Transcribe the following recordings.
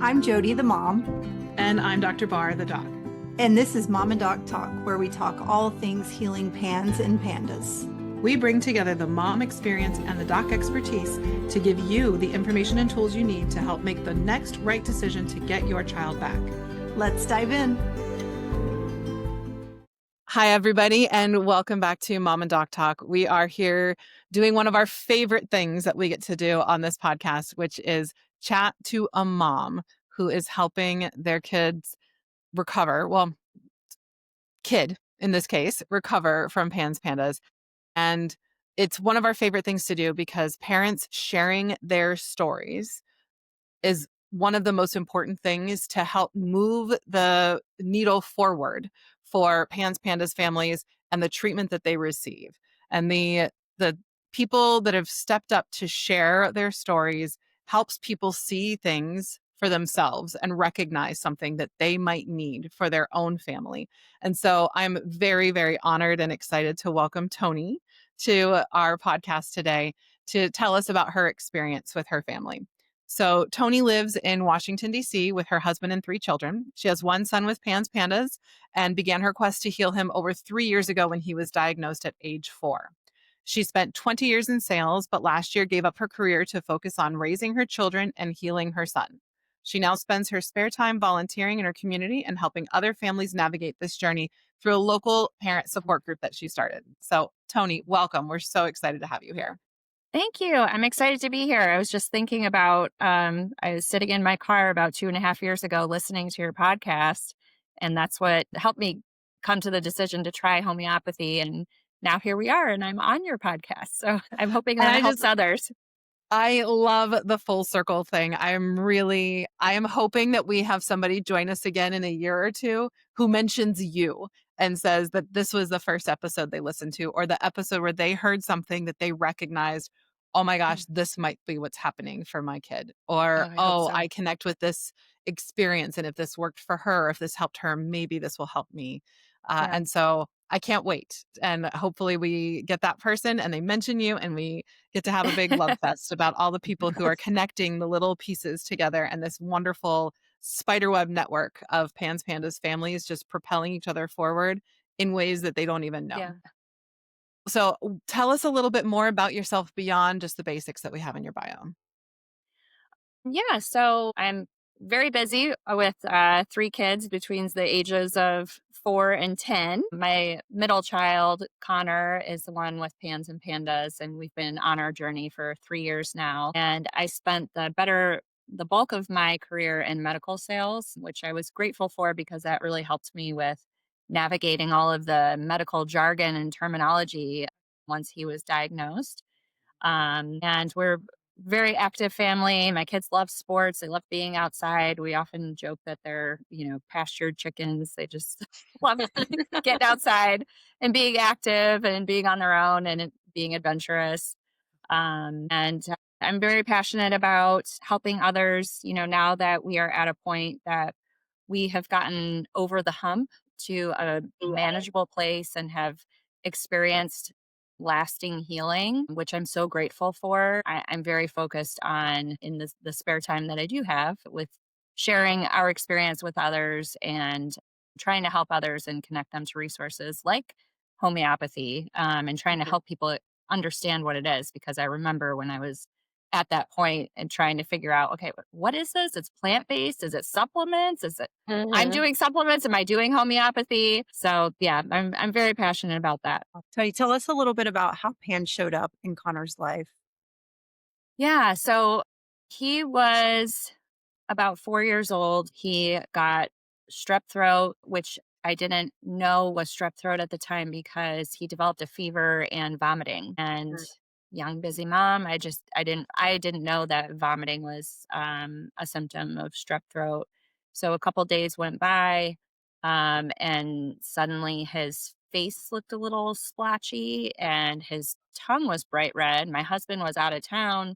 I'm Jody, the mom. And I'm Dr. Bahr, the doc. And this is Mom and Doc Talk, where we talk all things healing PANDAS and PANDAS. We bring together the mom experience and the doc expertise to give you the information and tools you need to help make the next right decision to get your child back. Let's dive in. Hi, everybody, and welcome back to Mom and Doc Talk. We are here doing one of our favorite things that we get to do on this podcast, which is chat to a mom who is helping their kids recover. Well, kid in this case, recover from PANDAS. And it's one of our favorite things to do because parents sharing their stories is one of the most important things to help move the needle forward for PANDAS families and the treatment that they receive. And the people that have stepped up to share their stories helps people see things for themselves and recognize something that they might need for their own family. And so I'm very, very honored and excited to welcome Toni to our podcast today to tell us about her experience with her family. So Toni lives in Washington, D.C. with her husband and 3 children. She has one son with PANDAS and began her quest to heal him over 3 years ago when he was diagnosed at age 4. She spent 20 years in sales, but last year gave up her career to focus on raising her children and healing her son. She now spends her spare time volunteering in her community and helping other families navigate this journey through a local parent support group that she started. So Toni, welcome. We're so excited to have you here. Thank you. I'm excited to be here. I was just thinking about, I was sitting in my car about 2.5 years ago listening to your podcast, and that's what helped me come to the decision to try homeopathy. And now here we are, and I'm on your podcast. So I'm hoping that it helps others. I love the full circle thing. I am hoping that we have somebody join us again in a year or two who mentions you and says that this was the first episode they listened to, or the episode where they heard something that they recognized, oh my gosh, this might be what's happening for my kid. Or, I connect with this experience. And if this worked for her, if this helped her, maybe this will help me. And so I can't wait. And hopefully we get that person and they mention you and we get to have a big love fest about all the people who are connecting the little pieces together and this wonderful spiderweb network of PANDAS families just propelling each other forward in ways that they don't even know. Yeah. So tell us a little bit more about yourself beyond just the basics that we have in your bio. Yeah. So I'm very busy with 3 kids between the ages of 4 and 10. My middle child, Connor, is the one with PANDAS, and we've been on our journey for 3 years now. And I spent the bulk of my career in medical sales, which I was grateful for because that really helped me with navigating all of the medical jargon and terminology once he was diagnosed. And we're very active family. My kids love sports. They love being outside. We often joke that they're, pastured chickens. They just love getting outside and being active and being on their own and being adventurous. And I'm very passionate about helping others, now that we are at a point that we have gotten over the hump to a manageable place and have experienced lasting healing, which I'm so grateful for. I'm very focused on, in the spare time that I do have, with sharing our experience with others and trying to help others and connect them to resources like homeopathy, and trying to help people understand what it is. Because I remember when I was at that point and trying to figure out, okay, what is this? It's plant-based. Is it supplements? Is it, I'm doing supplements? Am I doing homeopathy? So yeah, I'm very passionate about that. Toni, tell us a little bit about how Pan showed up in Connor's life. Yeah. So he was about 4 years old. He got strep throat, which I didn't know was strep throat at the time because he developed a fever and vomiting. And young, busy mom, I didn't know that vomiting was a symptom of strep throat. So a couple days went by, and suddenly his face looked a little splotchy and his tongue was bright red. My husband was out of town,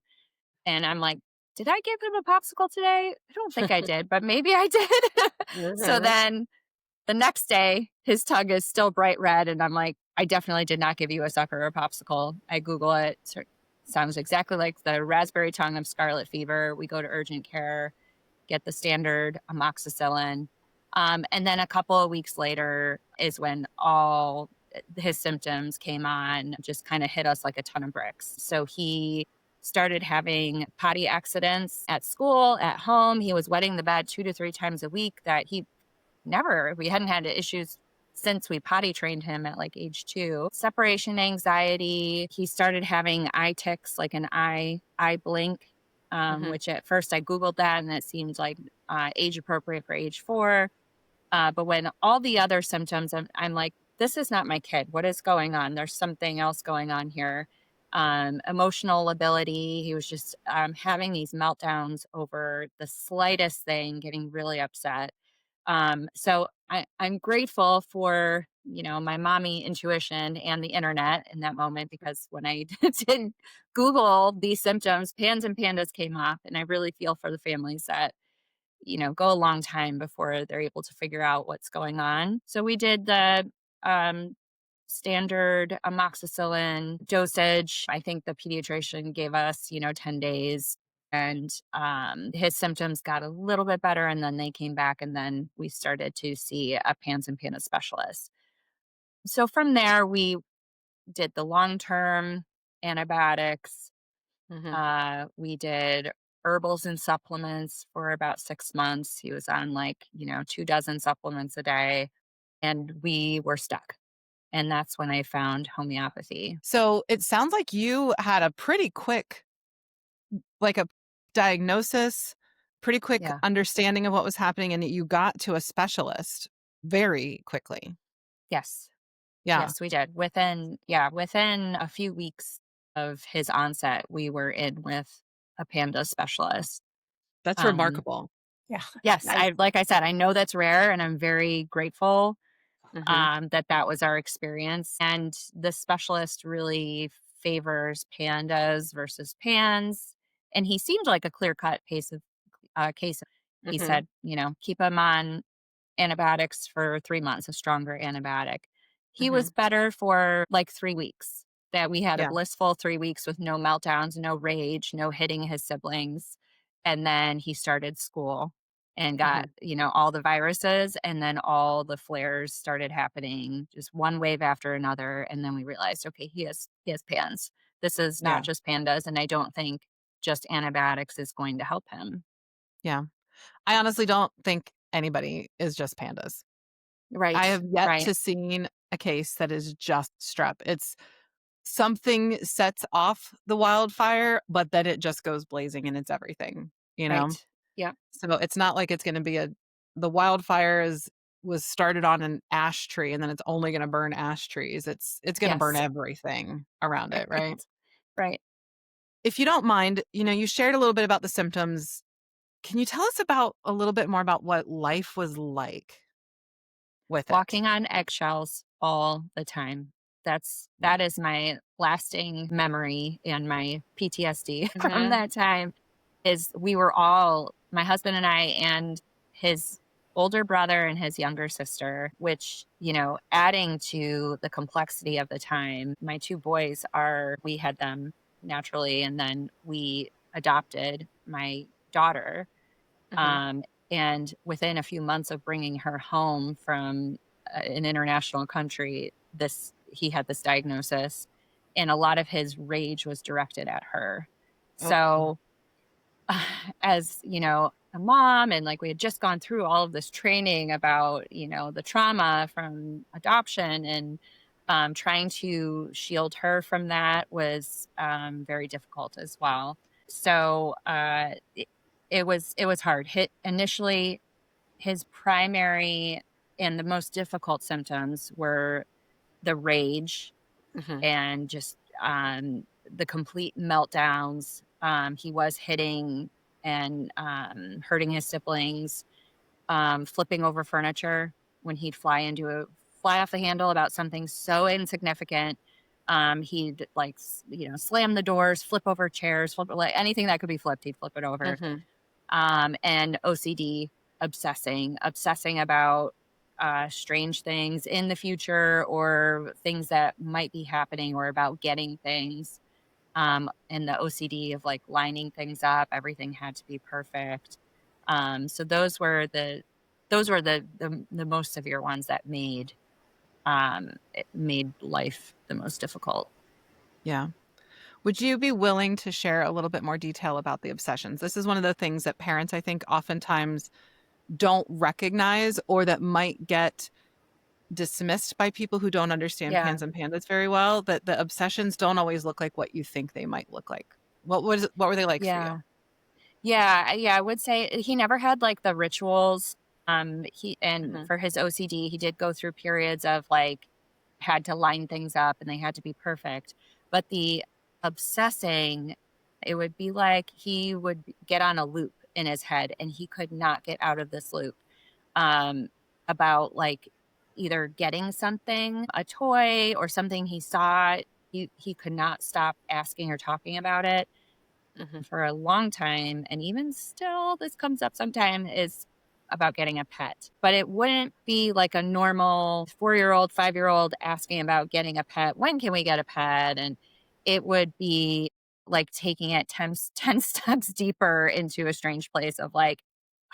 and I'm like, did I give him a popsicle today? I don't think I did, but maybe I did. So then the next day, his tongue is still bright red. And I'm like, I definitely did not give you a sucker or a popsicle. I Google it. Sounds exactly like the raspberry tongue of scarlet fever. We go to urgent care. get the standard amoxicillin. And then a couple of weeks later is when all his symptoms came on, just kind of hit us like a ton of bricks. So he started having potty accidents at school, at home. He was wetting the bed 2 to 3 times a week that we hadn't had issues since we potty trained him at like age 2. Separation anxiety. He started having eye tics, like an eye blink, which at first I Googled that and it seemed like age appropriate for age 4. But when all the other symptoms, I'm like, this is not my kid. What is going on? There's something else going on here. Emotional ability. He was just having these meltdowns over the slightest thing, getting really upset. So I'm grateful for, my mommy intuition and the internet in that moment, because when I did Google these symptoms, PANS and PANDAS came up, and I really feel for the families that, go a long time before they're able to figure out what's going on. So we did the um, standard amoxicillin dosage. I think the pediatrician gave us, 10 days. And his symptoms got a little bit better, and then they came back, and then we started to see a PANS and PANDAS specialist. So from there, we did the long-term antibiotics. We did herbals and supplements for about 6 months. He was on 2 dozen supplements a day, and we were stuck. And that's when I found homeopathy. So it sounds like you had a pretty quick, like a diagnosis, pretty quick Yeah. understanding of what was happening, and you got to a specialist very quickly. Yes. Yeah. Yes, we did. Within a few weeks of his onset, we were in with a PANDAS specialist. That's Um, remarkable. Yeah. yes, like I said, I know that's rare, and I'm very grateful Mhm. that was our experience. And the specialist really favors PANDAS versus PANS. And he seemed like a clear cut case. He Mhm. said, keep him on antibiotics for 3 months, a stronger antibiotic. He was Mhm. better for like 3 weeks. That we had a Yeah. blissful 3 weeks with no meltdowns, no rage, no hitting his siblings. And then he started school and got, Mhm. all the viruses, and then all the flares started happening, just one wave after another. And then we realized, okay, he has PANS. This is not Yeah. just PANDAS, and I don't think just antibiotics is going to help him. Yeah. I honestly don't think anybody is just PANDAS. I Right. have yet Right. to seen a case that is just strep. It's something sets off the wildfire, but then it just goes blazing and it's everything, you know? Right. Yep. So it's not like it's gonna be the wildfire was started on an ash tree and then it's only gonna burn ash trees. It's gonna burn Yes. everything around it, right? Right. If you don't mind, you shared a little bit about the symptoms. Can you tell us about a little bit more about what life was like with it? Walking on eggshells all the time. That is my lasting memory and my PTSD from Mhm. that time. Is we were all, my husband and I, and his older brother and his younger sister, which, adding to the complexity of the time. My 2 boys we had them naturally, and then we adopted my daughter. Mhm. Um, and within a few months of bringing her home from an international country, he had this diagnosis, and a lot of his rage was directed at her. Oh. So, as a mom, and like we had just gone through all of this training about the trauma from adoption, and trying to shield her from that was very difficult as well. So it was hard. Initially, his primary and the most difficult symptoms were the rage Mhm. and just the complete meltdowns. He was hitting and hurting his siblings, flipping over furniture when he'd fly off the handle about something so insignificant. He'd slam the doors, flip over chairs, flip like anything that could be flipped, he'd flip it over. Mhm. And OCD, obsessing about strange things in the future, or things that might be happening, or about getting things. And the OCD of like lining things up, everything had to be perfect. So those were the most severe ones that it made life the most difficult. Yeah. Would you be willing to share a little bit more detail about the obsessions? This is one of the things that parents, I think, oftentimes don't recognize or that might get dismissed by people who don't understand Yeah. pans and pandas very well, that the obsessions don't always look like what you think they might look like. What were they like for you? Yeah. Yeah, I would say he never had like the rituals. He and Mhm. for his OCD, he did go through periods of like had to line things up and they had to be perfect. But the obsessing, it would be like he would get on a loop in his head and he could not get out of this loop. Um, about like either getting something, a toy or something he saw. He could not stop asking or talking about it Mhm. for a long time, and even still, this comes up sometime, is about getting a pet. But it wouldn't be like a normal 4-year-old, 5-year-old asking about getting a pet. When can we get a pet? And it would be like taking it 10 steps deeper into a strange place of like,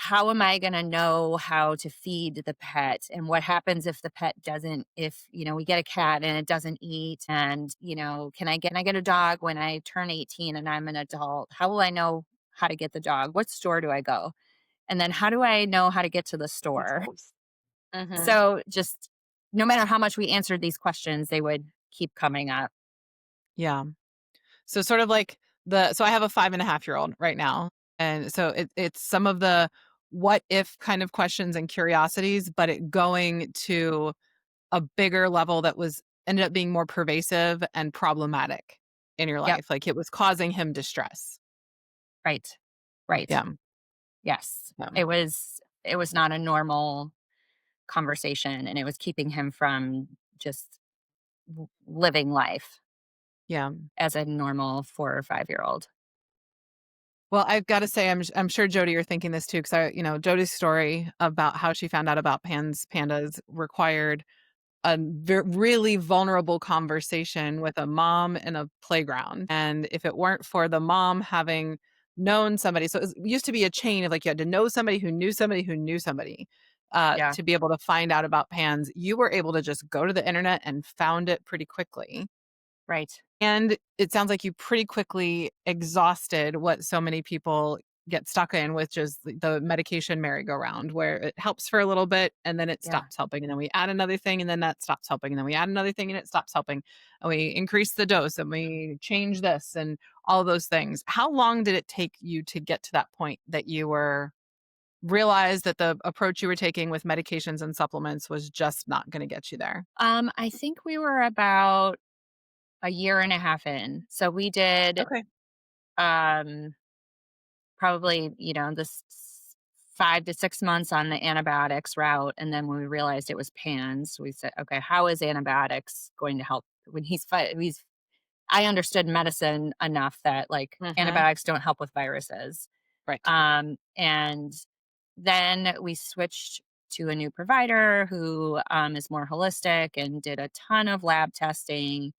how am I going to know how to feed the pet? And what happens if the pet doesn't, if, we get a cat and it doesn't eat? And, can I get a dog when I turn 18 and I'm an adult? How will I know how to get the dog? What store do I go? And then how do I know how to get to the store? Details. Mhm. So just no matter how much we answered these questions, they would keep coming up. Yeah. So sort of like so I have a 5.5-year-old right now. And so it's some of the what if kind of questions and curiosities, but it going to a bigger level that was ended up being more pervasive and problematic in your Yep. life. Like it was causing him distress. Right. Right. Yeah. Yes. Yeah. It was not a normal conversation and it was keeping him from just living life Yeah. as a normal 4 or 5-year-old. Well, I've got to say, I'm sure Jody, you're thinking this too, because Jody's story about how she found out about pandas required a really vulnerable conversation with a mom in a playground. And if it weren't for the mom having known somebody, so it used to be a chain of like you had to know somebody who knew somebody who knew somebody Yeah. to be able to find out about pans. You were able to just go to the internet and found it pretty quickly. Right. And it sounds like you pretty quickly exhausted what so many people get stuck in, which is the medication merry-go-round, where it helps for a little bit and then it Yeah. stops helping. And then we add another thing and then that stops helping. And then we add another thing and it stops helping. And we increase the dose and we change this and all those things. How long did it take you to get to that point that you were realized that the approach you were taking with medications and supplements was just not going to get you there? I think we were about a year and a half in. So we did Okay. um probably, this 5 to 6 months on the antibiotics route. And then when we realized it was PANS, we said, okay, how is antibiotics going to help when he's I understood medicine enough that like Hmm. antibiotics don't help with viruses. Right. And then we switched to a new provider who is more holistic and did a ton of lab testing,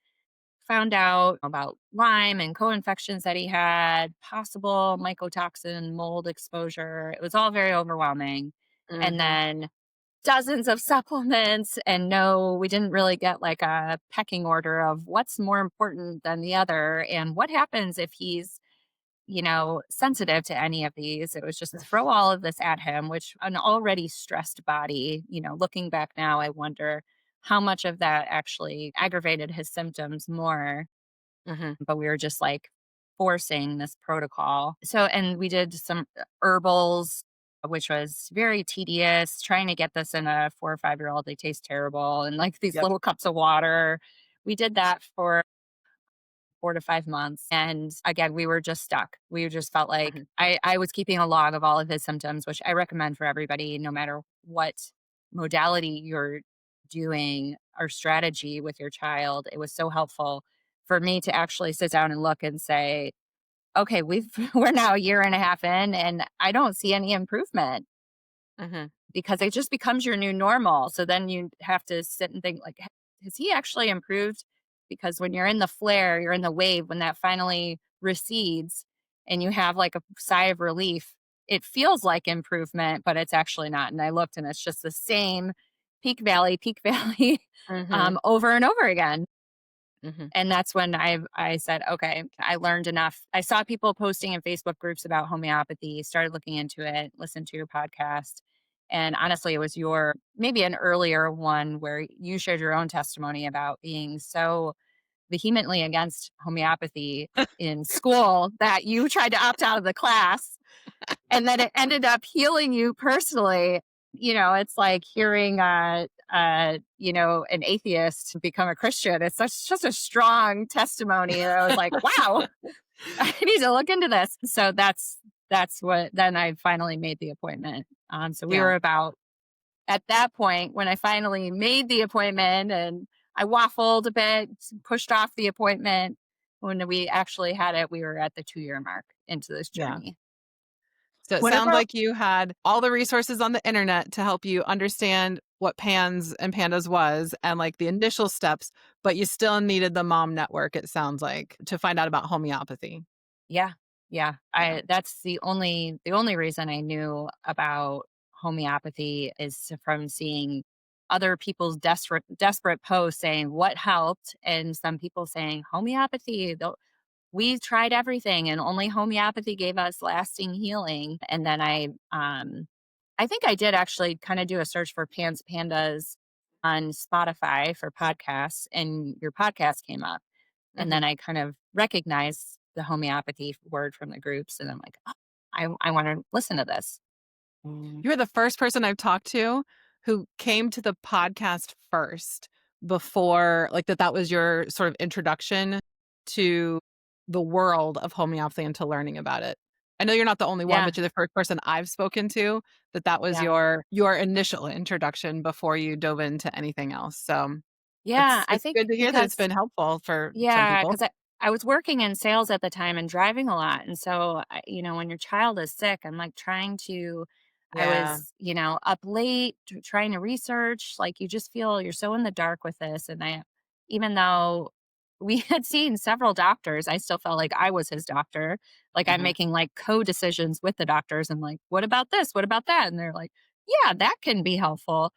found out about Lyme and co-infections that he had, possible mycotoxin mold exposure. It was all very overwhelming. And Hmm. then dozens of supplements, and no, we didn't really get like a pecking order of what's more important than the other and what happens if he's sensitive to any of these. It was just throw all of this at him, which an already stressed body, looking back now, I wonder how much of that actually aggravated his symptoms more. Hmm. But we were just like forcing this protocol. So, and we did some herbals, which was very tedious, trying to get this in a 4 or 5-year-old. They taste terrible. And like these Yep. little cups of water. We did that for 4 to 5 months. And again, we were just stuck. We just felt like Mhm. I was keeping a log of all of his symptoms, which I recommend for everybody, no matter what modality you're doing or strategy with your child. It was so helpful for me to actually sit down and look and say, okay, we're now a year and a half in and I don't see any improvement Mhm. because it just becomes your new normal. So then you have to sit and think like, has he actually improved? Because when you're in the flare, you're in the wave, when that finally recedes and you have like a sigh of relief, it feels like improvement, but it's actually not. And I looked and it's just the same peak valley, Mm-hmm. over and over again. Mm-hmm. And that's when I said, okay, I learned enough. I saw people posting in Facebook groups about homeopathy, started looking into it, listened to your podcast. And honestly, it was your maybe an earlier one where you shared your own testimony about being so vehemently against homeopathy in school that you tried to opt out of the class, and then it ended up healing you personally. It's like hearing an atheist become a Christian. It's such a strong testimony. And I was like, wow, I need to look into this. So that's what then I finally made the appointment. So we Yeah. were about at that point when I finally made the appointment, and I waffled a bit, pushed off the appointment. When we actually had it, we were at the 2-year mark into this Yeah. journey. So it What sounds about like you had all the resources on the internet to help you understand what PANS and PANDAS was and like the initial steps, but you still needed the mom network, it sounds like, to find out about homeopathy. Yeah. Yeah. Yeah. That's the only reason I knew about homeopathy is from seeing other people's desperate posts saying what helped, and some people saying homeopathy, we tried everything and only homeopathy gave us lasting healing. And then I think I did actually kind of do a search for PANDAS on Spotify for podcasts, and your podcast came up. And Mhm. then I kind of recognized the homeopathy word from the groups, and I'm like, "Oh, I want to listen to this." You're the first person I've talked to who came to the podcast first before, like, that was your sort of introduction to the world of homeopathy and to learning about it. I know you're not the only one, Yeah. but you're the first person I've spoken to that was Yeah. your initial introduction before you dove into anything else. So Yeah. it's I it's think good to hear that it's because been helpful for some Yeah, people. because I was working in sales at the time and driving a lot, and so, when your child is sick, I'm, like, I Yeah. was, up late trying to research, like, you just feel you're so in the dark with this, and even though we had seen several doctors, I still felt like I was his doctor, like, I'm Mhm. making, like, co-decisions with the doctors. I'm like, "What about this? What about that?" And they're like, "Yeah, that can be helpful."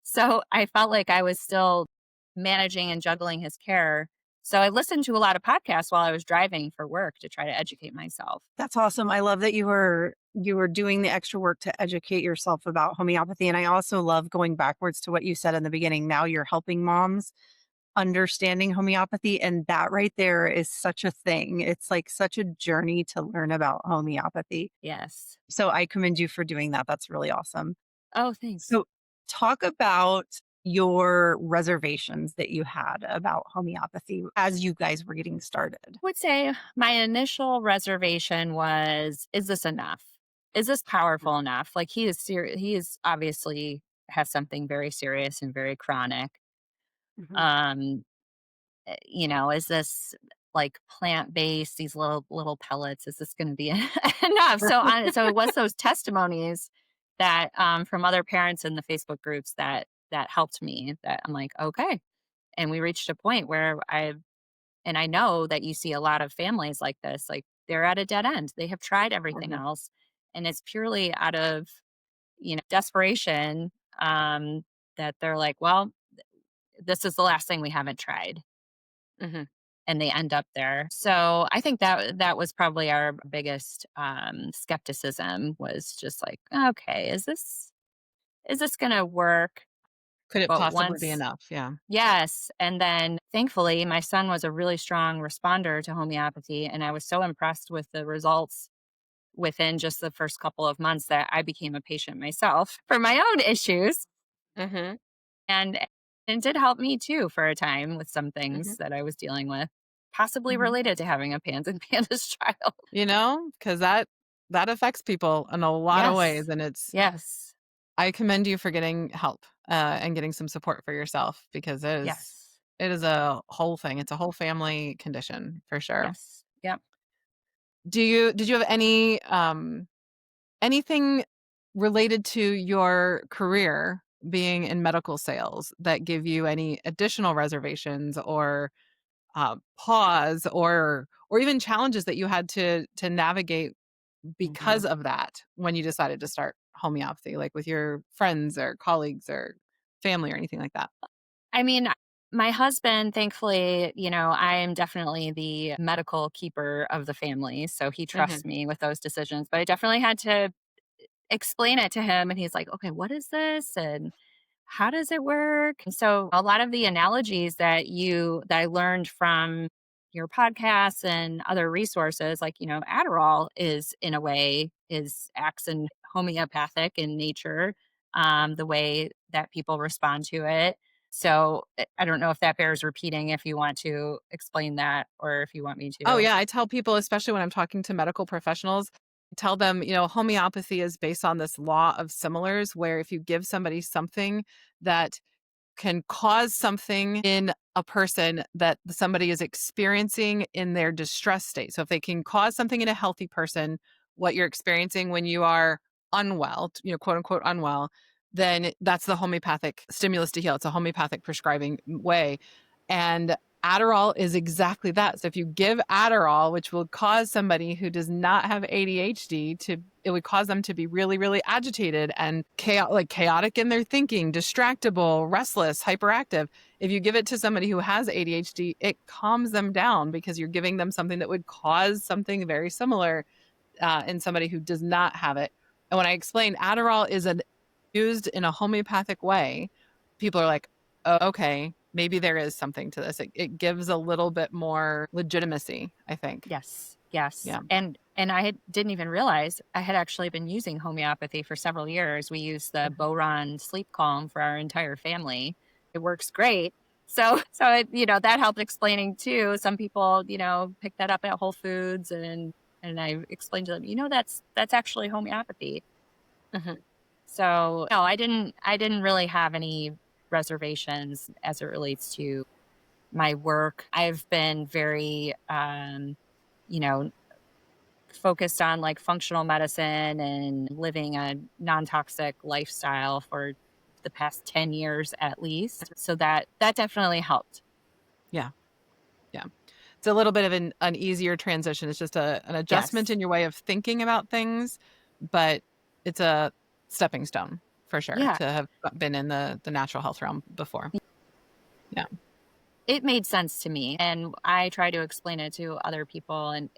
So I felt like I was still managing and juggling his care. So I listened to a lot of podcasts while I was driving for work to try to educate myself. That's awesome. I love that you were doing the extra work to educate yourself about homeopathy. And I also love going backwards to what you said in the beginning. Now you're helping moms understanding homeopathy. And that right there is such a thing. It's like such a journey to learn about homeopathy. Yes. So I commend you for doing that. That's really awesome. Oh, thanks. So talk about your reservations that you had about homeopathy as you guys were getting started. I would say my initial reservation was, is this enough? Is this powerful enough? Like, he is serious. He is obviously has something very serious and very chronic. Mhm. Um, is this like plant based? These little pellets. Is this going to be enough? So it was those testimonies that from other parents in the Facebook groups that helped me. That I'm like, okay. And we reached a point where I know that you see a lot of families like this, like they're at a dead end. They have tried everything Mhm. else, and it's purely out of desperation, um, that they're like, well, this is the last thing we haven't tried, Mhm. and they end up there. So I think that was probably our biggest skepticism, was just like, okay, is this going to work? Could it But possibly be once enough? Yeah. Yes, and then thankfully, my son was a really strong responder to homeopathy, and I was so impressed with the results within just the first couple of months that I became a patient myself for my own issues, Mhm. and it did help me too for a time with some Mhm. things that I was dealing with, possibly Mhm. related to having a PANS and PANDAS child. Because that affects people in a lot of ways, Yes. and it's Yes. I commend you for getting help, and getting some support for yourself because Yes. it is a whole thing. It's a whole family condition for sure. Yes. Yep. Did you have anything related to your career being in medical sales that give you any additional reservations or pause or even challenges that you had to navigate because of that when you decided to start homeopathy, like with your friends or colleagues or family or anything like that? I mean, my husband, thankfully, I am definitely the medical keeper of the family. So he trusts Mhm. me with those decisions. But I definitely had to explain it to him. And he's like, okay, what is this? And how does it work? And so a lot of the analogies that I learned from your podcasts and other resources, like, Adderall is in a way is acts in homeopathic in nature, the way that people respond to it. So I don't know if that bears repeating if you want to explain that or if you want me Oh, to. yeah, I tell people, especially when I'm talking to medical professionals, tell them, homeopathy is based on this law of similars, where if you give somebody something that can cause something in a person that somebody is experiencing in their distress state. So if they can cause something in a healthy person, what you're experiencing when you are unwell, quote unquote unwell, then that's the homeopathic stimulus to heal. It's a homeopathic prescribing way. And Adderall is exactly that. So if you give Adderall, which will cause somebody who does not have ADHD it would cause them to be really, really agitated and chaotic in their thinking, distractible, restless, hyperactive. If you give it to somebody who has ADHD, it calms them down because you're giving them something that would cause something very similar in somebody who does not have it. And when I explain Adderall is used in a homeopathic way, people are like, oh, okay, maybe there is something to this. It gives a little bit more legitimacy, I think. Yes, yes. Yeah. And didn't even realize I had actually been using homeopathy for several years. We use the Mhm. Boron sleep calm for our entire family. It works great. So that helped explaining too. Some people, pick that up at Whole Foods and I explained to them, that's actually homeopathy. Mhm. So no, I didn't really have any reservations as it relates to my work. I've been very you know, focused on like functional medicine and living a non-toxic lifestyle for the past 10 years at least. So that definitely helped. Yeah. Yeah. It's a little bit of an easier transition. It's just an adjustment Yes. in your way of thinking about things, but it's a stepping stone for sure Yeah. to have been in the natural health realm before. Yeah. It made sense to me and I try to explain it to other people and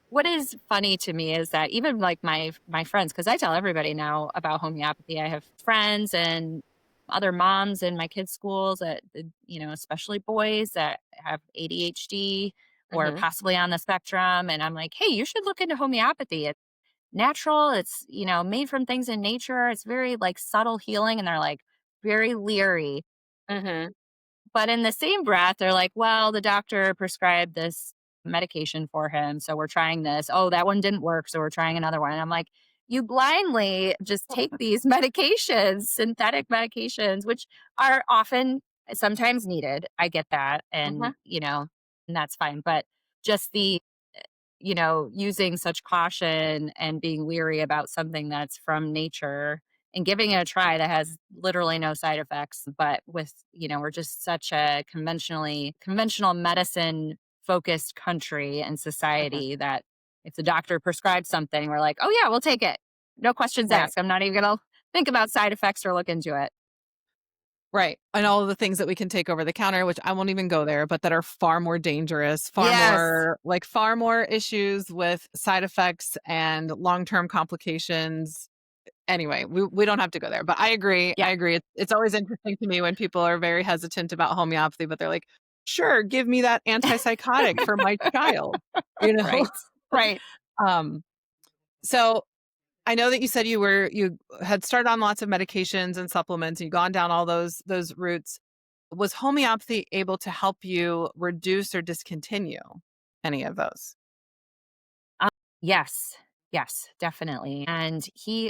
what is funny to me is that even like my friends, because I tell everybody now about homeopathy. I have friends and other moms in my kids' schools that especially boys that have ADHD or Mhm. possibly on the spectrum. And I'm like, hey, you should look into homeopathy. It's natural. It's made from things in nature. It's very like subtle healing, and they're like very leery. Mhm. But in the same breath, they're like, well, the doctor prescribed this medication for him. So we're trying this. Oh, that one didn't work. So we're trying another one. And I'm like, you blindly just take these medications, synthetic medications, which are often sometimes needed. I get that. Mhm. And that's fine. But just using such caution and being leery about something that's from nature and giving it a try that has literally no side effects. But we're just such a conventional medicine focused country and Mhm. society that if the doctor prescribes something, we're like, oh, yeah, we'll take it. No questions Right. asked. I'm not even going to think about side effects or look into it. Right. And all of the things that we can take over the counter, which I won't even go there, but that are far more dangerous, Yes. far more issues with side effects and long-term complications. Anyway, we don't have to go there, but I agree. Yeah. I agree. It's always interesting to me when people are very hesitant about homeopathy, but they're like, "Sure, give me that antipsychotic for my child." You know? Right. Right. Um, so I know that you said you had started on lots of medications and supplements, and you've gone down all those routes. Was homeopathy able to help you reduce or discontinue any of those? Yes. Yes, definitely. And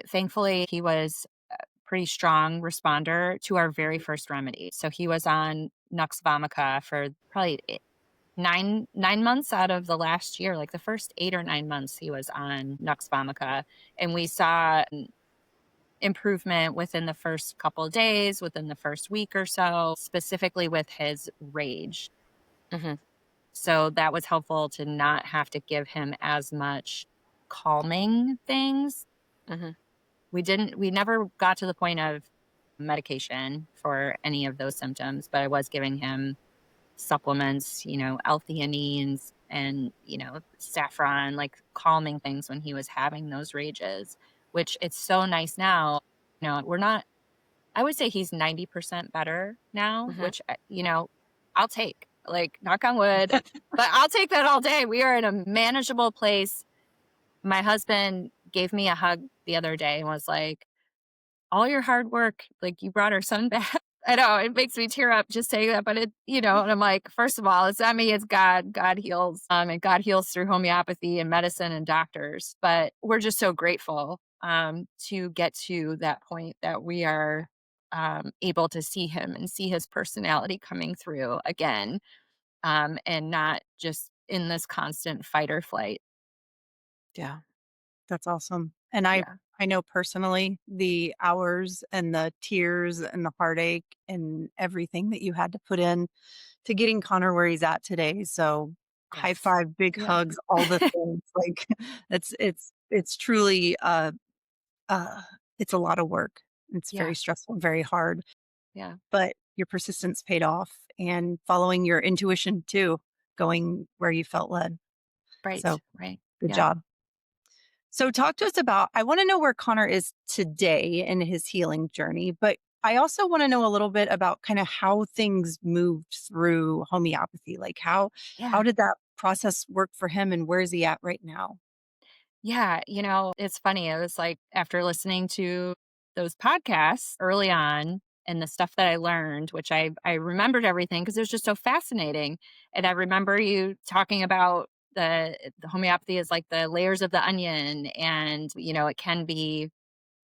thankfully, he was a pretty strong responder to our very first remedy. So he was on Nux Vomica for probably 9 months out of the last year, like the first 8 or 9 months he was on Nux Vomica. And we saw improvement within the first couple of days, within the first week or so, specifically with his rage. Mhm. So that was helpful to not have to give him as much. calming things. Mhm. We never got to the point of medication for any of those symptoms, but I was giving him supplements, L-theanines and, saffron, like calming things when he was having those rages, which it's so nice now. We're not, I would say he's 90% better now, Mhm. which, I'll take, like, knock on wood, but I'll take that all day. We are in a manageable place. My husband gave me a hug the other day and was like, all your hard work, like, you brought our son back. I know it makes me tear up just saying that, but and I'm like, first of all, it's not me, it's God. God heals, and God heals through homeopathy and medicine and doctors. But we're just so grateful to get to that point that we are able to see him and see his personality coming through again, and not just in this constant fight or flight. Yeah. That's awesome. And Yeah. I know personally the hours and the tears and the heartache and everything that you had to put in to getting Connor where he's at today. So high Yes. five, big Yeah. hugs, all the things. Like it's truly uh it's a lot of work. It's very Yeah. stressful, very hard, Yeah. but your persistence paid off and following your intuition too, going where you felt led. Right. So Right. good Yeah. job. So talk to us about I want to know where Connor is today in his healing journey, but I also want to know a little bit about kind of how things moved through homeopathy. Like how Yeah. did that process work for him and where is he at right now? Yeah, it's funny. I was like, after listening to those podcasts early on and the stuff that I learned, which I remembered everything because it was just so fascinating. And I remember you talking about the homeopathy is like the layers of the onion, and it can be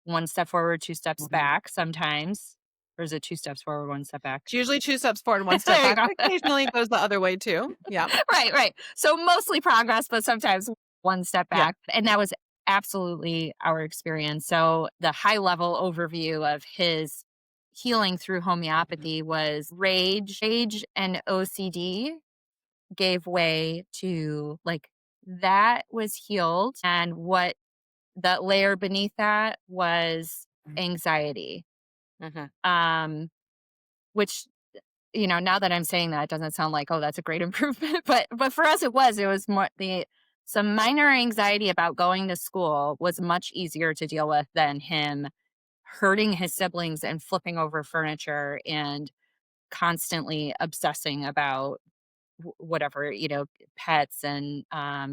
one step forward, two steps back sometimes. Or is it two steps forward, one step back? It's usually 2 steps forward, 1 step There you back, go. but occasionally it goes the other way too. Yeah. Right, right. So mostly progress, but sometimes one step Yeah. back. And that was absolutely our experience. So the high level overview of his healing through homeopathy was rage and OCD gave way to, like, that was healed. And what that layer beneath that was anxiety. Mhm. Um, which now that I'm saying that, it doesn't sound like, oh, that's a great improvement. But for us, it was more some minor anxiety about going to school was much easier to deal with than him hurting his siblings and flipping over furniture and constantly obsessing about whatever, pets. And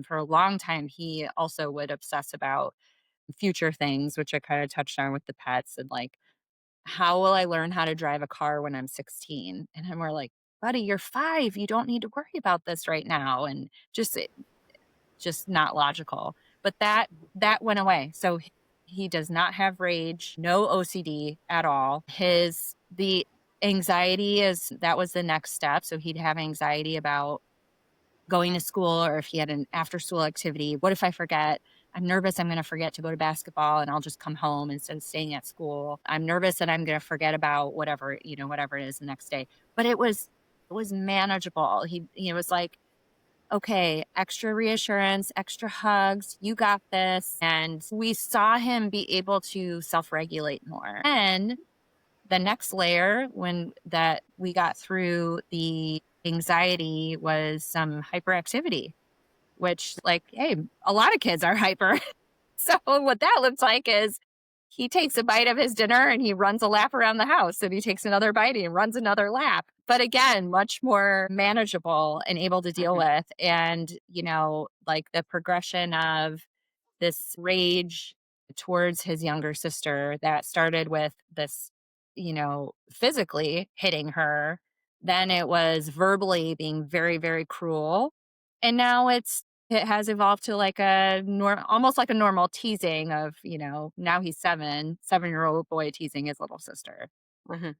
for a long time, he also would obsess about future things, which I kind of touched on with the pets, and like, how will I learn how to drive a car when I'm 16? And I'm more like, buddy, you're 5. You don't need to worry about this right now. And just not logical. But that went away. So he does not have rage, no OCD at all. The anxiety is that was the next step. So he'd have anxiety about going to school, or if he had an after school activity. What if I forget? I'm nervous I'm going to forget to go to basketball and I'll just come home instead of staying at school. I'm nervous that I'm going to forget about whatever it is the next day. But it was manageable. He was like, okay, extra reassurance, extra hugs, you got this. And we saw him be able to self-regulate more. And the next layer, when that we got through the anxiety, was some hyperactivity, which, like, hey, a lot of kids are hyper. So what that looks like is he takes a bite of his dinner and he runs a lap around the house, and he takes another bite and he runs another lap. But again, much more manageable and able to deal Mhm. with. And, like, the progression of this rage towards his younger sister that started with this, physically hitting her. Then it was verbally being very, very cruel. And now it has evolved to like almost like a normal teasing of, now he's 7-year-old boy teasing his little sister. Mhm.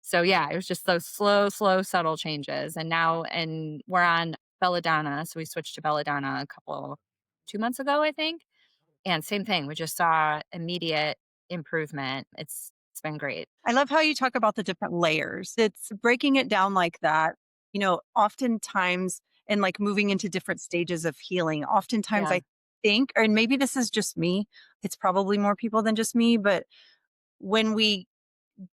So yeah, it was just those slow, slow, subtle changes. And we're on belladonna. So we switched to belladonna 2 months ago, I think. And same thing, we just saw immediate improvement. It's been great. I love how you talk about the different layers. It's breaking it down like that. Oftentimes and like moving into different stages of healing. Oftentimes Yeah. think, or maybe this is just me, it's probably more people than just me, but when we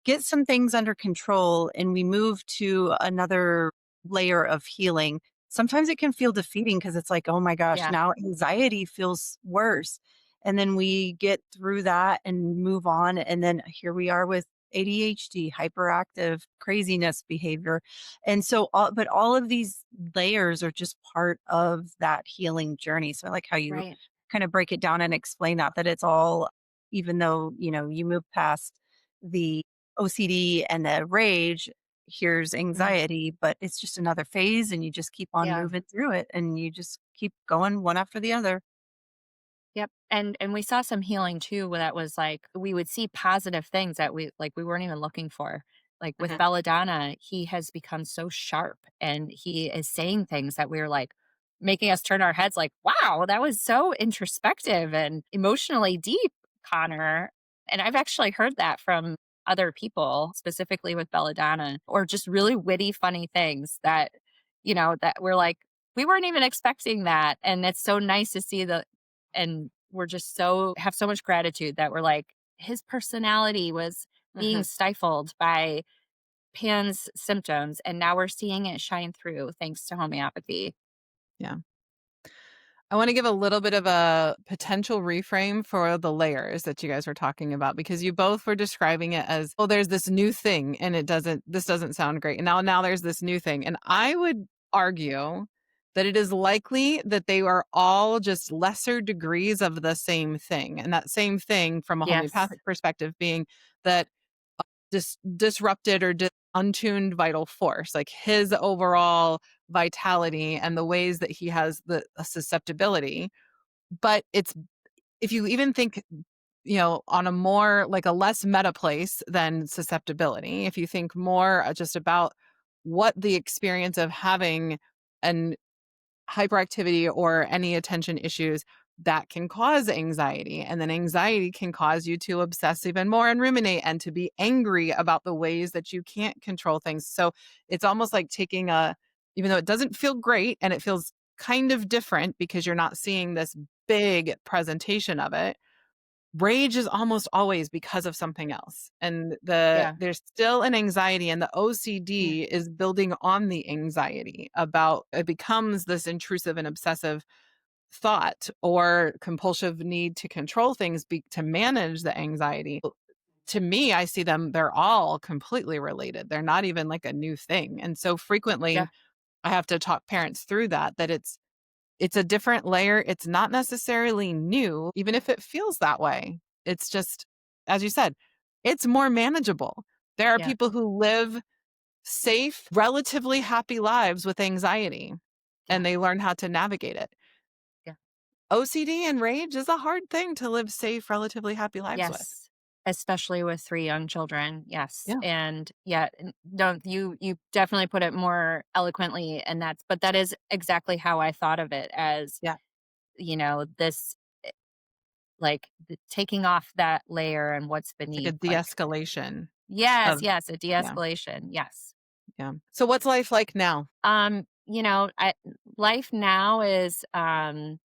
get some things under control and we move to another layer of healing, sometimes it can feel defeating because it's like, oh my gosh, Yeah. now anxiety feels worse. And then we get through that and move on. And then here we are with ADHD, hyperactive craziness behavior. And so, but all of these layers are just part of that healing journey. So I like how you Right. kind of break it down and explain that it's all, even though, you move past the OCD and the rage, here's Mhm. anxiety, but it's just another phase and you just keep on Yeah. moving through it and you just keep going one after the other. Yep. And we saw some healing too, where that was like we would see positive things that we weren't even looking for. Like with Mhm. Belladonna, he has become so sharp and he is saying things that we were like making us turn our heads like, wow, that was so introspective and emotionally deep, Connor. And I've actually heard that from other people, specifically with Belladonna, or just really witty, funny things that, that we're like, we weren't even expecting that. And it's so nice to see and we're just have so much gratitude that we're like, his personality was being Mhm. stifled by Pan's symptoms, and now we're seeing it shine through thanks to homeopathy. Yeah. I want to give a little bit of a potential reframe for the layers that you guys were talking about because you both were describing it as, oh, there's this new thing and this doesn't sound great. And now there's this new thing. And I would argue that it is likely that they are all just lesser degrees of the same thing. And that same thing from a Yes. homeopathic perspective being that disrupted or untuned vital force, like his overall vitality and the ways that he has the susceptibility. But it's if you even think, on a more like a less meta place than susceptibility, if you think more just about what the experience of having an hyperactivity or any attention issues that can cause anxiety. And then anxiety can cause you to obsess even more and ruminate and to be angry about the ways that you can't control things. So it's almost like taking even though it doesn't feel great and it feels kind of different because you're not seeing this big presentation of it, rage is almost always because of something else. And Yeah. there's still an anxiety and the OCD is building on the anxiety about it becomes this intrusive and obsessive thought or compulsive need to control things to manage the anxiety. To me, I see them, they're all completely related. They're not even like a new thing. And so frequently Yeah. I have to talk parents through that it's a different layer. It's not necessarily new, even if it feels that way. It's just, as you said, it's more manageable. There are Yeah. people who live safe, relatively happy lives with anxiety, Yeah. and they learn how to navigate it. Yeah. OCD and rage is a hard thing to live safe, relatively happy lives with. Yes. Especially with 3 young children. Yes. Yeah. And yeah, don't you definitely put it more eloquently, and that is exactly how I thought of it as, Yeah. this like taking off that layer and what's It's like a beneath. Like, de-escalation yes, of, yes, a yeah. de-escalation. Yes. Yeah. So what's life like now? Life now is I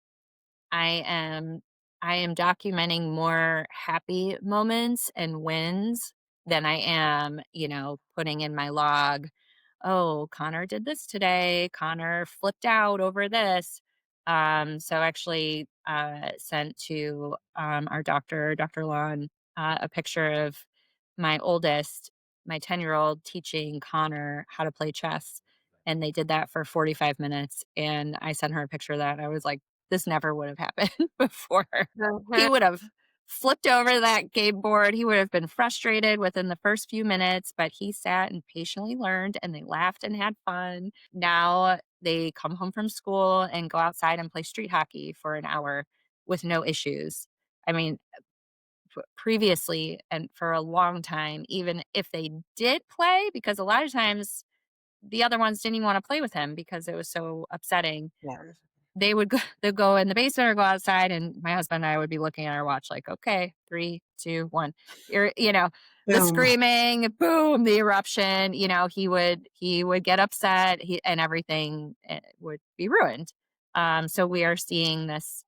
am I am documenting more happy moments and wins than I am, putting in my log, "Oh, Connor did this today. Connor flipped out over this." So actually sent to our doctor, Dr. Lawn, a picture of my oldest, my 10-year-old teaching Connor how to play chess. And they did that for 45 minutes. And I sent her a picture of that. And I was like, this never would have happened before. He Mhm. would have flipped over that game board. He would have been frustrated within the first few minutes, but he sat and patiently learned and they laughed and had fun. Now they come home from school and go outside and play street hockey for an hour with no issues. I mean, previously and for a long time, even if they did play, because a lot of times the other ones didn't even want to play with him because it was so upsetting. Yeah. They'd go in the basement or go outside, and my husband and I would be looking at our watch like, "Okay, 3, 2, 1." The Boom. screaming, boom, the eruption, he would get upset, and everything would be ruined. So we are seeing this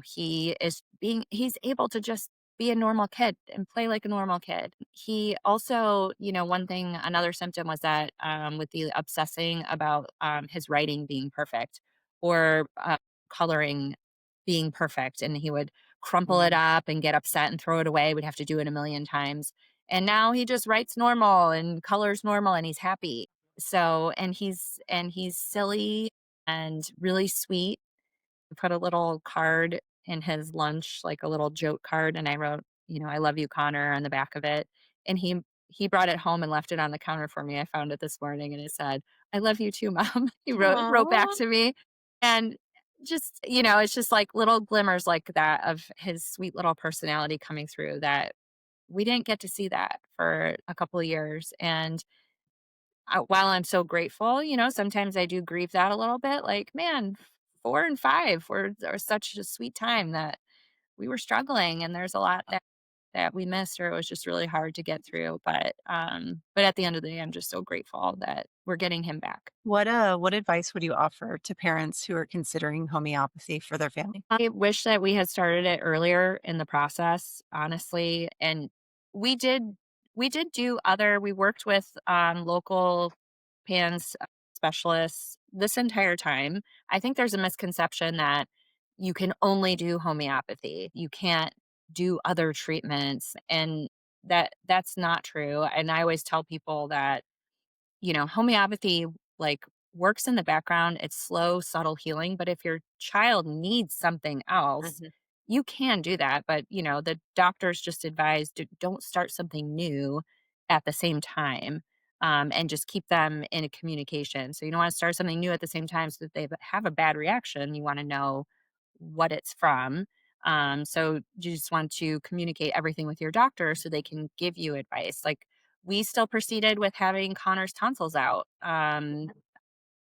He's able to just be a normal kid and play like a normal kid. He also, another symptom was that with the obsessing about his writing being perfect or coloring being perfect, and he would crumple it up and get upset and throw it away. We'd have to do it a million times. And now he just writes normal and colors normal and he's happy. So, and he's silly and really sweet. Put a little card in his lunch, like a little joke card, and I wrote, "I love you, Connor," on the back of it. And he brought it home and left it on the counter for me. I found it this morning and it said, "I love you too, Mom." He wrote back Aw. to me. And just, it's just like little glimmers like that of his sweet little personality coming through that we didn't get to see that for a couple of years. And while I'm so grateful, sometimes I do grieve that a little bit. Like, man, 4 and 5 are such a sweet time that we were struggling, and there's a lot that we missed, or it was just really hard to get through. But at the end of the day, I'm just so grateful that we're getting him back. What advice would you offer to parents who are considering homeopathy for their family? I wish that we had started it earlier in the process, honestly. And we did we worked with local PANS specialists this entire time. I think there's a misconception that you can only do homeopathy. You can't do other treatments, and that's not true. And I always tell people that homeopathy, like, works in the background. It's slow, subtle healing. But if your child needs something else, Mhm. you can do that. But, the doctors just advise don't start something new at the same time, and just keep them in a communication. So you don't want to start something new at the same time so that they have a bad reaction. You want to know what it's from. So you just want to communicate everything with your doctor so they can give you advice. Like, we still proceeded with having Connor's tonsils out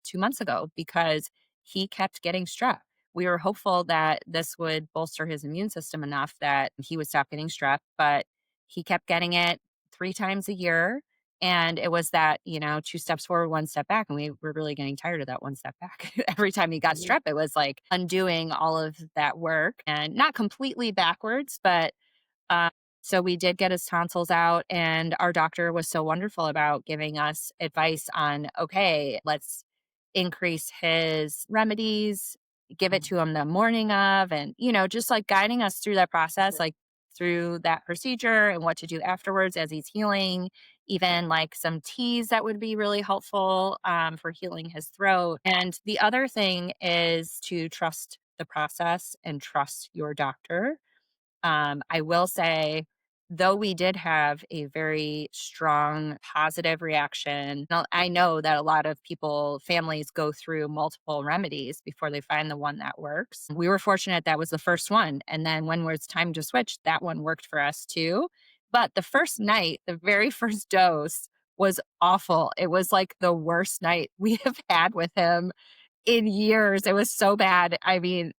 2 months ago because he kept getting strep. We were hopeful that this would bolster his immune system enough that he would stop getting strep, but he kept getting it 3 times a year. And it was that, 2 steps forward, 1 step back. And we were really getting tired of that 1 step back. Every time he got Mhm. strep, it was like undoing all of that work, and not completely backwards, but uh, so we did get his tonsils out, and our doctor was so wonderful about giving us advice on, okay, let's increase his remedies, give it to him the morning of, and, just like guiding us through that process, like through that procedure and what to do afterwards as he's healing, even like some teas that would be really helpful for healing his throat. And the other thing is to trust the process and trust your doctor. I will say, though we did have a very strong positive reaction, now, I know that a lot of families go through multiple remedies before they find the one that works. We were fortunate that was the first one. And then when it was time to switch, that one worked for us too. But the first night, the very first dose was awful. It was like the worst night we have had with him in years. It was so bad. I mean,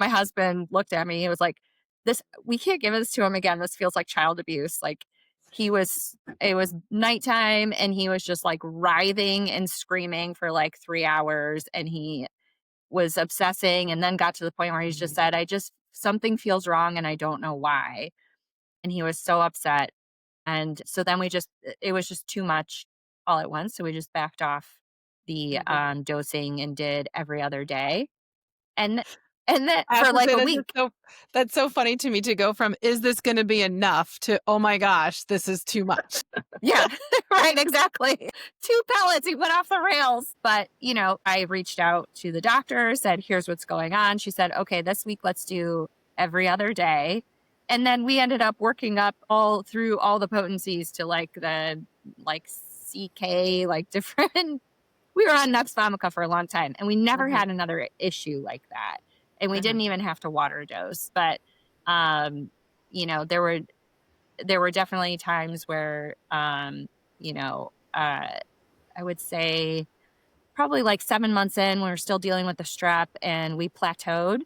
my husband looked at me. He was like, "This, we can't give this to him again. This feels like child abuse." Like, it was nighttime and he was just like writhing and screaming for like 3 hours. And he was obsessing and then got to the point where he's just said, something feels wrong and I don't know why. And he was so upset. And so then it was just too much all at once. So we just backed off the dosing and did every other day. And and then I have for to like say a week. that's so funny to me to go from, "Is this gonna be enough?" to, "Oh my gosh, this is too much." Yeah, right, exactly. 2 pellets, he went off the rails. But, I reached out to the doctor, said, "Here's what's going on." She said, "Okay, this week let's do every other day." And then we ended up working up all through all the potencies to like CK, like different. We were on Nux Vomica for a long time, and we never Mhm. had another issue like that. And we Mhm. didn't even have to water dose. But, um, you know, there were definitely times where, you know, uh, I would say probably like 7 months in, we were still dealing with the strep and we plateaued.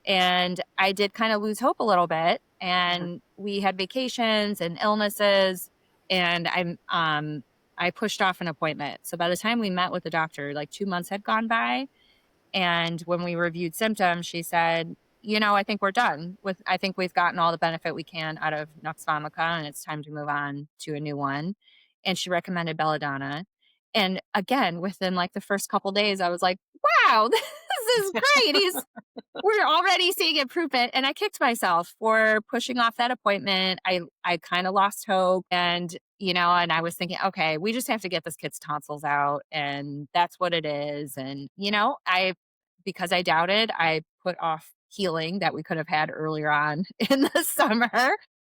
And I did kind of lose hope a little bit. Mhm. And we had vacations and illnesses, and I pushed off an appointment. So by the time we met with the doctor, like 2 months had gone by, And when we reviewed symptoms, she said, I think we're done with, I think we've gotten all the benefit we can out of Nux vomica and it's time to move on to a new one. And she recommended belladonna. And again, within like the first couple days, I was like, wow, this is great. We're already seeing improvement. And I kicked myself for pushing off that appointment. I kind of lost hope. And I was thinking, okay, we just have to get this kid's tonsils out. And that's what it is. And, because I doubted, I put off healing that we could have had earlier on in the summer.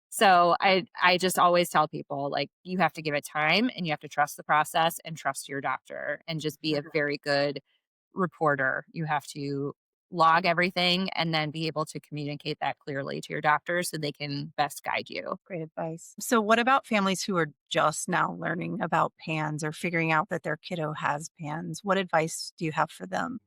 So I just always tell people, like, you have to give it time and you have to trust the process and trust your doctor and just be a very good reporter. You have to log everything and then be able to communicate that clearly to your doctor so they can best guide you. Great advice. So, what about families who are just now learning about PANS or figuring out that their kiddo has PANS? What advice do you have for them?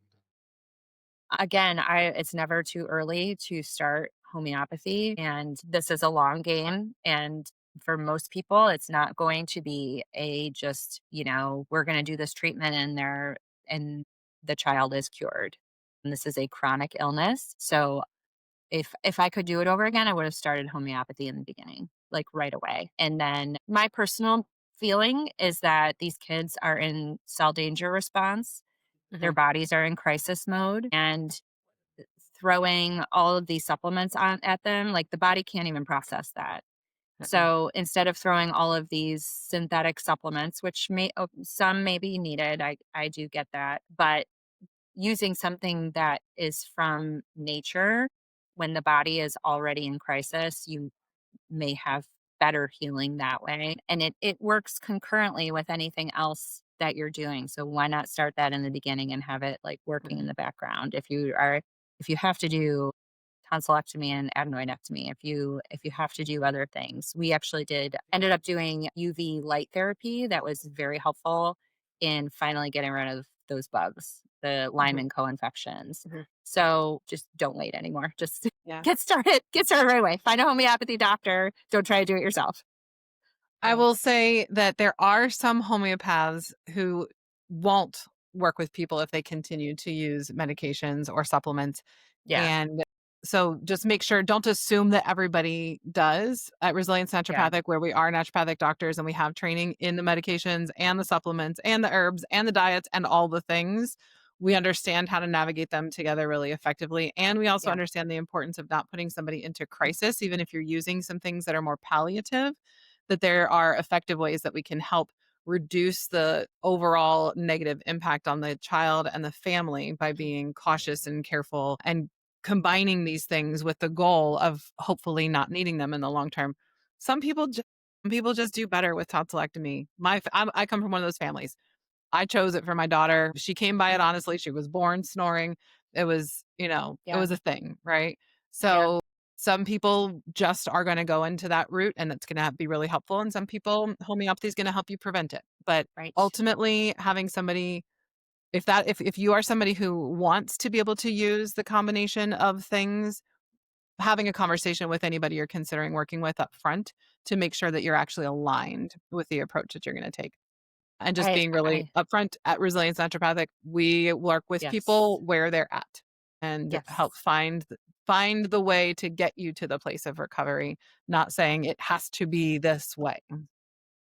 Again, it's never too early to start homeopathy, and this is a long game. And for most people, it's not going to be a just, we're going to do this treatment and the child is cured. And this is a chronic illness. So if I could do it over again, I would have started homeopathy in the beginning, like right away. And then my personal feeling is that these kids are in cell danger response. Their Mhm. bodies are in crisis mode, and throwing all of these supplements on at them, like the body can't even process that. Mm-mm. So instead of throwing all of these synthetic supplements, which some may be needed, I do get that, but using something that is from nature when the body is already in crisis, you may have better healing that way. And it works concurrently with anything else that you're doing. So why not start that in the beginning and have it like working in Mhm. the background? If you have to do tonsillectomy and adenoidectomy, if you have to do other things. We actually ended up doing UV light therapy that was very helpful in finally getting rid of those bugs, the Lyme Mhm. and co-infections. Mhm. So just don't wait anymore. Just Yeah. get started right away. Find a homeopathy doctor. Don't try to do it yourself. I will say that there are some homeopaths who won't work with people if they continue to use medications or supplements. Yeah. And so just make sure, don't assume that everybody does. At Resilience Yeah. Naturopathic, where we are naturopathic doctors and we have training in the medications and the supplements and the herbs and the diets and all the things, we understand how to navigate them together really effectively. And we also Yeah. understand the importance of not putting somebody into crisis, even if you're using some things that are more palliative, that there are effective ways that we can help reduce the overall negative impact on the child and the family by being cautious and careful and combining these things with the goal of hopefully not needing them in the long term. Some people just do better with tonsillectomy. I come from one of those families. I chose it for my daughter. She came by it honestly. She was born snoring. It was, it Yeah. was a thing, right? Yeah. So some people just are going to go into that route and it's going to be really helpful. And some people, homeopathy is going to help you prevent it. But Right. ultimately, having somebody, if you are somebody who wants to be able to use the combination of things, having a conversation with anybody you're considering working with up front to make sure that you're actually aligned with the approach that you're going to take. And just I being really I upfront. At Resilience Naturopathic, we work with yes. people where they're at and help Yes. find the way to get you to the place of recovery, not saying it has to be this way.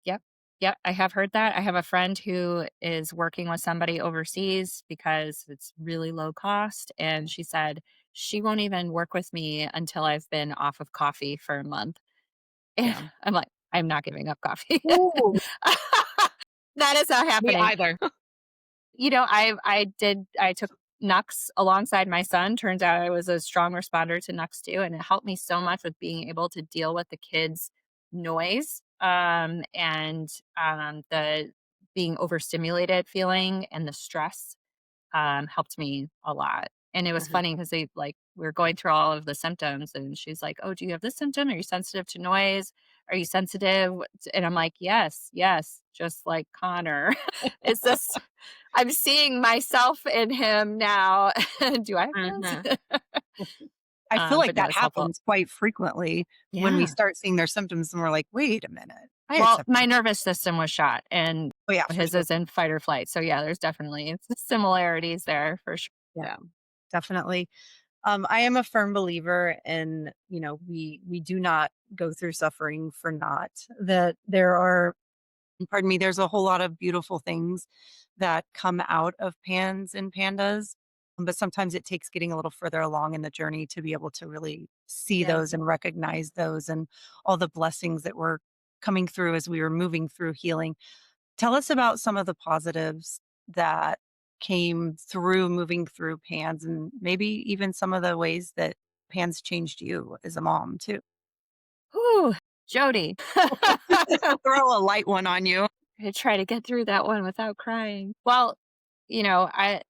Yep. Yep. I have heard that. I have a friend who is working with somebody overseas because it's really low cost. And she said she won't even work with me until I've been off of coffee for a month. And Yeah. I'm like, I'm not giving up coffee. Ooh, That is not Me happening. either. I took Nux alongside my son. Turns out I was a strong responder to Nux too. And it helped me so much with being able to deal with the kids' noise and the being overstimulated feeling and the stress helped me a lot. And it was Mhm. funny because we were going through all of the symptoms and she's like, oh, do you have this symptom? Are you sensitive to noise? Are you sensitive? And I'm like, yes, yes, just like Connor. It's this, I'm seeing myself in him now. Do I have Mhm. this? I feel like But no, that it's helpful. happens quite frequently when we Yeah. start seeing their symptoms and we're like, wait a minute, I Well, accept my that. nervous system was shot and Oh, yeah, for his sure. is in fight or flight. So yeah, there's definitely similarities there for sure. Yeah, Yeah. definitely. I am a firm believer in, we do not go through suffering for naught. That there are, pardon me, there's a whole lot of beautiful things that come out of pans and pandas. But sometimes it takes getting a little further along in the journey to be able to really see Yeah. those and recognize those and all the blessings that were coming through as we were moving through healing. Tell us about some of the positives that came through moving through pans and maybe even some of the ways that pans changed you as a mom too. Whew, Jody. Throw a light one on you. I try to get through that one without crying. Well, I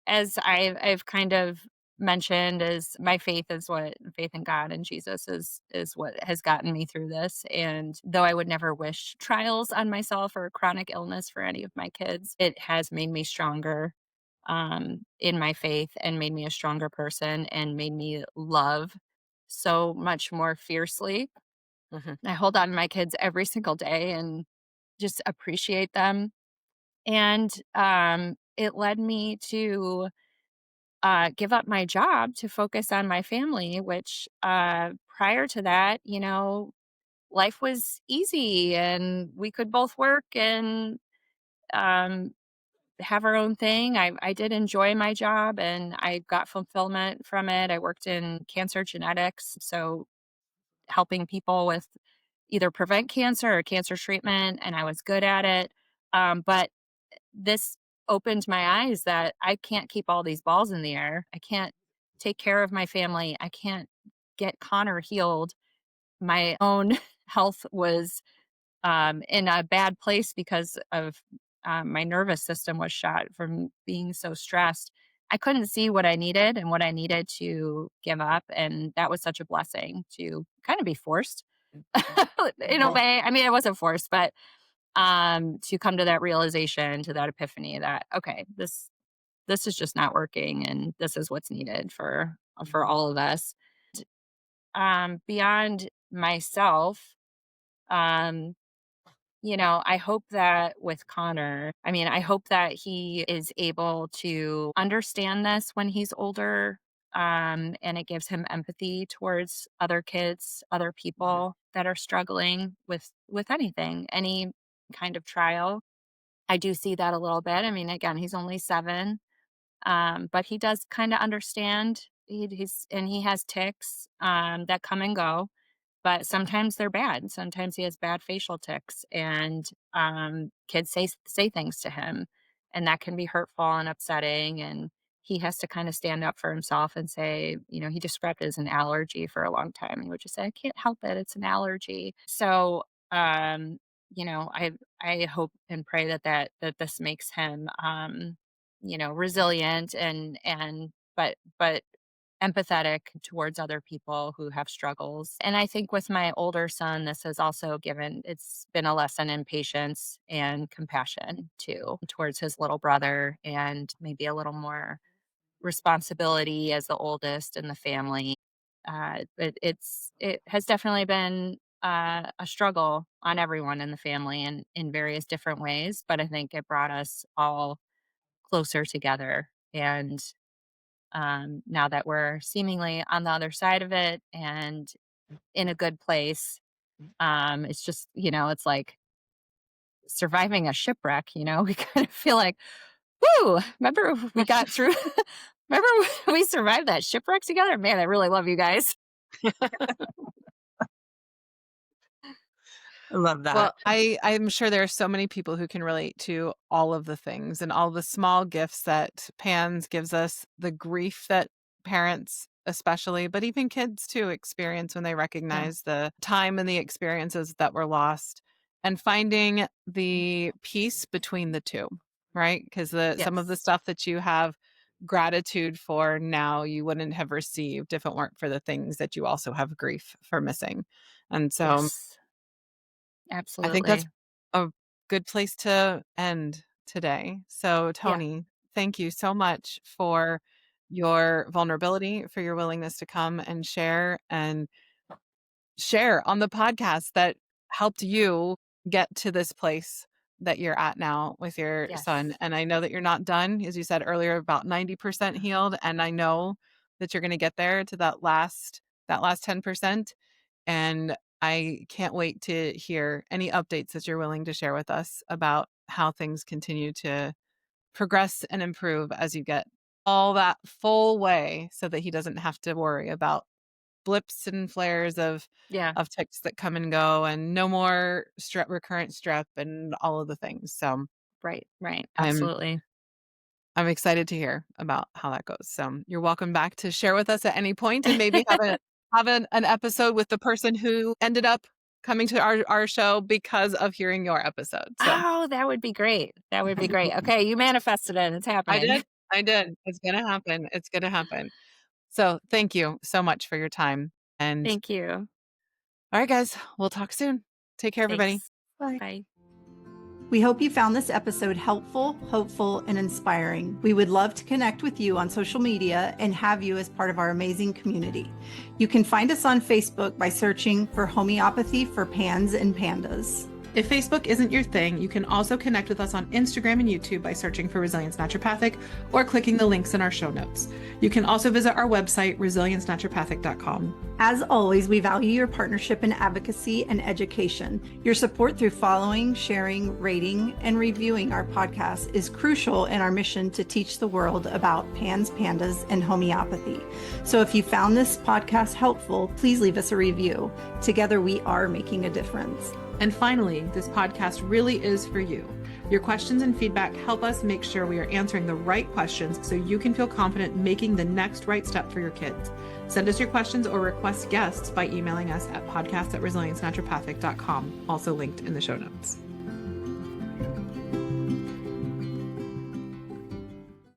as I've kind of mentioned, is my faith in God and Jesus is what has gotten me through this. And though I would never wish trials on myself or chronic illness for any of my kids, it has made me stronger in my faith and made me a stronger person and made me love so much more fiercely. Mhm. I hold on to my kids every single day and just appreciate them. And it led me to give up my job to focus on my family, which prior to that, life was easy and we could both work and um, have our own thing. I did enjoy my job and I got fulfillment from it. I worked in cancer genetics, so helping people with either prevent cancer or cancer treatment, and I was good at it. But this opened my eyes that I can't keep all these balls in the air. I can't take care of my family. I can't get Connor healed. My own health was in a bad place because of my nervous system was shot from being so stressed. I couldn't see what I needed and what I needed to give up. And that was such a blessing to kind of be forced in a Yeah. way. I mean, it wasn't forced, but to come to that realization, to that epiphany that, okay, this is just not working and this is what's needed for all of us. Beyond myself, um, I hope that with Connor, I mean, I hope that he is able to understand this when he's older. And it gives him empathy towards other kids, other people that are struggling with anything, any kind of trial. I do see that a little bit. I mean, again, he's only 7, but he does kinda understand. He has tics, that come and go, but sometimes they're bad. Sometimes he has bad facial tics, and, kids say things to him, and that can be hurtful and upsetting, and he has to kinda stand up for himself and say, he described it as an allergy for a long time. He would just say, "I can't help it, it's an allergy." So, um, I hope and pray that this makes him, resilient and but empathetic towards other people who have struggles. And I think with my older son, this has also it's been a lesson in patience and compassion too, towards his little brother, and maybe a little more responsibility as the oldest in the family. It has definitely been a struggle on everyone in the family and in various different ways, but I think it brought us all closer together. And now that we're seemingly on the other side of it and in a good place, it's just, it's like surviving a shipwreck, we kind of feel like, whoo, remember we got through, remember we survived that shipwreck together? Man, I really love you guys. I love that. Well, I'm sure there are so many people who can relate to all of the things and all the small gifts that Pans gives us, the grief that parents especially, but even kids too experience when they Yeah. recognize the time and the experiences that were lost and finding the peace between the two, right? Because the some of the Yes. stuff that you have gratitude for now you wouldn't have received if it weren't for the things that you also have grief for missing. And so Yes. I think that's Absolutely. a good place to end today. So, Yeah. Tony, thank you so much for your vulnerability, for your willingness to come and share on the podcast that helped you get to this place that you're at now with your Yes. son. And I know that you're not done, as you said earlier, about 90% healed. And I know that you're going to get there to that last 10%. And I can't wait to hear any updates that you're willing to share with us about how things continue to progress and improve as you get all that full way so that he doesn't have to worry about blips and flares Yeah. of ticks that come and go, and no more recurrent strep and all of the things. So Right. Right. I'm Absolutely. I'm excited to hear about how that goes. So you're welcome back to share with us at any point, and maybe have an episode with the person who ended up coming to our show because of hearing your episode. So Oh, that would be great. That would be great. Okay, you manifested it. It's I happening. did. I did. It's gonna happen. It's gonna happen. So thank you so much for your time. And Thank you. all right, guys, we'll talk soon. Take care, everybody. Thanks. Bye. Bye. We hope you found this episode helpful, hopeful, and inspiring. We would love to connect with you on social media and have you as part of our amazing community. You can find us on Facebook by searching for Homeopathy for Pans and Pandas. If Facebook isn't your thing, you can also connect with us on Instagram and YouTube by searching for Resilience Naturopathic or clicking the links in our show notes. You can also visit our website, resiliencenaturopathic.com. As always, we value your partnership in advocacy and education. Your support through following, sharing, rating, and reviewing our podcast is crucial in our mission to teach the world about PANS, PANDAS, and homeopathy. So if you found this podcast helpful, please leave us a review. Together, we are making a difference. And finally, this podcast really is for you. Your questions and feedback help us make sure we are answering the right questions so you can feel confident making the next right step for your kids. Send us your questions or request guests by emailing us at podcast@resiliencenaturopathic.com, also linked in the show notes.